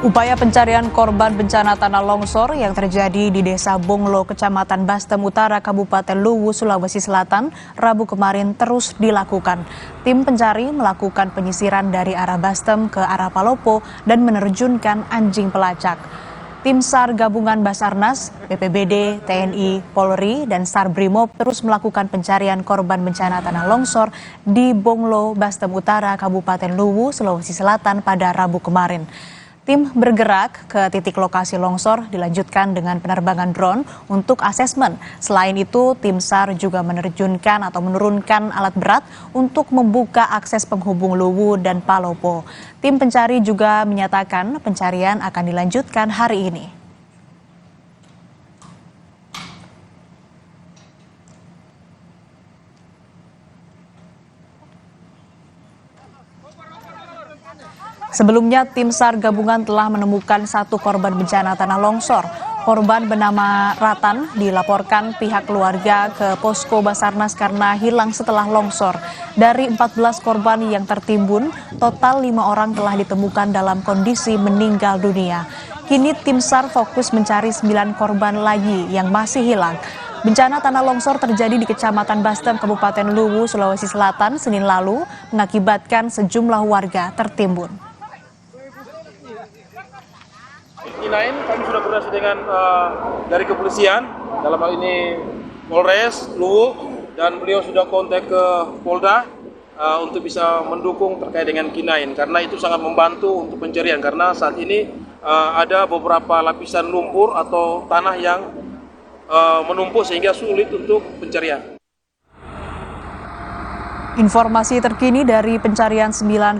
Upaya pencarian korban bencana tanah longsor yang terjadi di Desa Bonglo, Kecamatan Bastem Utara, Kabupaten Luwu, Sulawesi Selatan, Rabu kemarin terus dilakukan. Tim pencari melakukan penyisiran dari arah Bastem ke arah Palopo dan menerjunkan anjing pelacak. Tim SAR gabungan Basarnas, BPBD, TNI, Polri, dan SAR Brimob terus melakukan pencarian korban bencana tanah longsor di Bonglo, Bastem Utara, Kabupaten Luwu, Sulawesi Selatan pada Rabu kemarin. Tim bergerak ke titik lokasi longsor dilanjutkan dengan penerbangan drone untuk asesmen. Selain itu, tim SAR juga menerjunkan atau menurunkan alat berat untuk membuka akses penghubung Luwu dan Palopo. Tim pencari juga menyatakan pencarian akan dilanjutkan hari ini. Sebelumnya, tim SAR gabungan telah menemukan satu korban bencana tanah longsor. Korban bernama Ratan dilaporkan pihak keluarga ke posko Basarnas karena hilang setelah longsor. Dari 14 korban yang tertimbun, total 5 orang telah ditemukan dalam kondisi meninggal dunia. Kini tim SAR fokus mencari 9 korban lagi yang masih hilang. Bencana tanah longsor terjadi di Kecamatan Bastem, Kabupaten Luwu, Sulawesi Selatan, Senin lalu, mengakibatkan sejumlah warga tertimbun. Kinain kami sudah koordinasi dengan dari kepolisian, dalam hal ini Polres Luwu, dan beliau sudah kontak ke Polda untuk bisa mendukung terkait dengan Kinain, karena itu sangat membantu untuk pencarian, karena saat ini ada beberapa lapisan lumpur atau tanah yang menumpuk sehingga sulit untuk pencarian. Informasi terkini dari pencarian 9